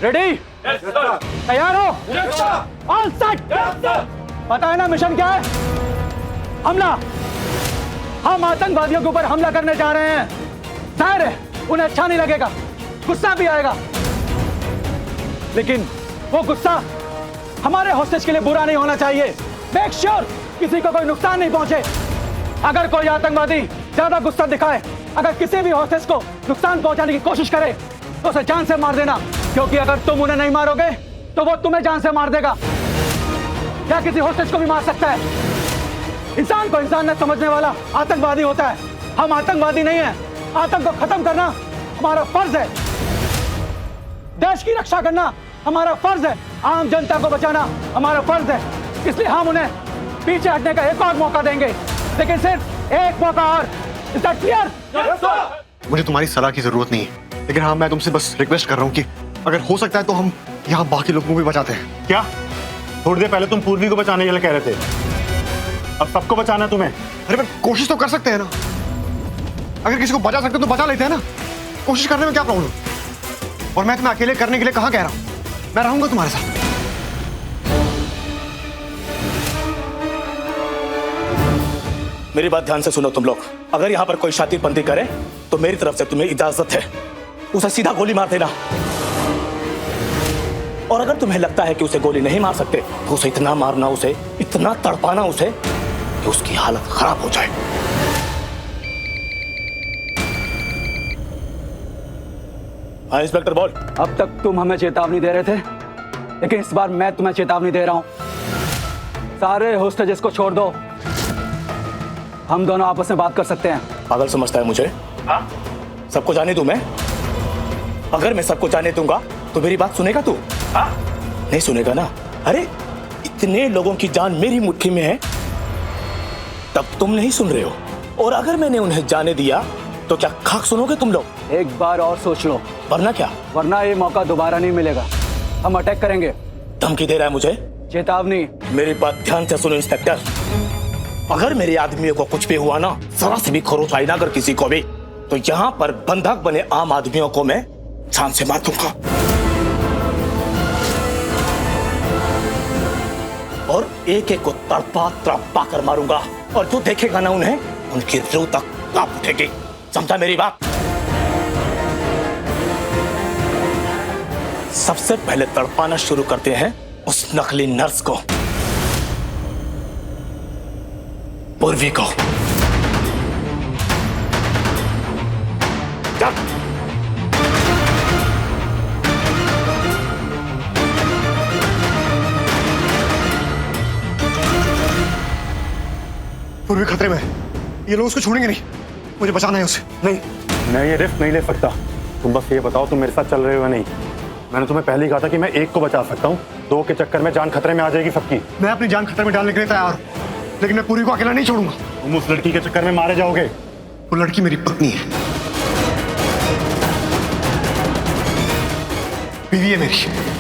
Ready? तैयार हो? All set. पता है ना मिशन क्या है? हमला। हम आतंकवादियों के ऊपर हमला करने जा रहे हैं। जाहिर है उन्हें अच्छा नहीं लगेगा, गुस्सा भी आएगा, लेकिन वो गुस्सा हमारे हॉस्टेज के लिए बुरा नहीं होना चाहिए। मेक श्योर किसी को कोई नुकसान नहीं पहुंचे। अगर कोई आतंकवादी ज्यादा गुस्सा दिखाए, अगर किसी भी हॉस्टेज को नुकसान पहुंचाने की कोशिश करे, तो उसे जान से मार देना, क्योंकि अगर तुम उन्हें नहीं मारोगे तो वो तुम्हें जान से मार देगा या किसी हॉस्टेज को भी मार सकता है। इंसान को इंसान न समझने वाला आतंकवादी होता है। हम आतंकवादी नहीं है। आतंक को खत्म करना हमारा फर्ज है। देश की रक्षा करना हमारा फर्ज है। आम जनता को बचाना हमारा फर्ज है। इसलिए हम उन्हें पीछे हटने का एक और मौका देंगे, लेकिन सिर्फ एक मौका और। Is that clear? मुझे तुम्हारी सलाह की जरूरत नहीं है, लेकिन हाँ, मैं तुमसे बस रिक्वेस्ट कर रहा हूँ कि अगर हो सकता है तो हम यहाँ बाकी लोगों को भी बचाते हैं। क्या थोड़ी देर पहले तुम पूर्वी को बचाने के लिए कह रहे थे, अब सबको बचाना है तुम्हें? अरे पर कोशिश तो कर सकते हैं ना। अगर किसी को बचा सकते हैं तो बचा लेते हैं ना। कोशिश करने में क्या प्रॉब्लम? और मैं तुम्हें अकेले करने के लिए कहाँ कह रहा हूँ, मैं रहूंगा तुम्हारे साथ। मेरी बात ध्यान से सुनो तुम लोग। अगर यहाँ पर कोई शातिरपंथी करे तो मेरी तरफ से तुम्हें इजाजत है, उसे सीधा गोली मार देना। और अगर तुम्हें लगता है कि उसे गोली नहीं मार सकते तो उसे इतना मारना, उसे इतना तड़पाना उसे कि उसकी हालत खराब हो जाए। हाँ इंस्पेक्टर बोल। अब तक तुम हमें चेतावनी दे रहे थे, लेकिन इस बार मैं तुम्हें चेतावनी दे रहा हूं। सारे होस्टेजेस को छोड़ दो। हम दोनों आपस में बात कर सकते हैं। पागल समझता है मुझे? हाँ? सबको जाने दूं मैं? अगर मैं सबको जाने दूंगा तो मेरी बात सुनेगा तू? हाँ? नहीं सुनेगा ना। अरे इतने लोगों की जान मेरी मुट्ठी में है, तब तुम नहीं सुन रहे हो। और अगर मैंने उन्हें जाने दिया तो क्या खाक सुनोगे तुम लोग? एक बार और सोच लो, वरना क्या? वरना ये मौका दोबारा नहीं मिलेगा। हम अटैक करेंगे। धमकी दे रहा है मुझे? चेतावनी। मेरी बात ध्यान से सुनो इंस्पेक्टर। अगर मेरे आदमियों को कुछ भी हुआ ना, जरा से भी खरोच आई ना अगर किसी को भी, तो यहाँ पर बंधक बने आम आदमियों को मैं जान से मार दूंगा। और एक एक को तड़पा तड़पा कर मारूंगा, और जो देखेगा ना उन्हें, उनकी रूह तक कांप उठेगी। समझा मेरी बात? सबसे पहले तड़पाना शुरू करते हैं उस नकली नर्स को, पूर्वी को। जा। पूर्वी खतरे में है, ये लोग उसको छोड़ेंगे नहीं। मुझे बचाना है उसे। नहीं, मैं ये रिस्क नहीं ले सकता। तुम बस ये बताओ तुम मेरे साथ चल रहे हो या नहीं। मैंने तुम्हें पहले ही कहा था कि मैं एक को बचा सकता हूँ, दो के चक्कर में जान खतरे में आ जाएगी सबकी। मैं अपनी जान खतरे में डालने के लिए तैयार हूँ, लेकिन मैं पूरी को अकेला नहीं छोड़ूंगा। तुम उस लड़की के चक्कर में मारे जाओगे। वो लड़की मेरी पत्नी है, बीवी है मेरी।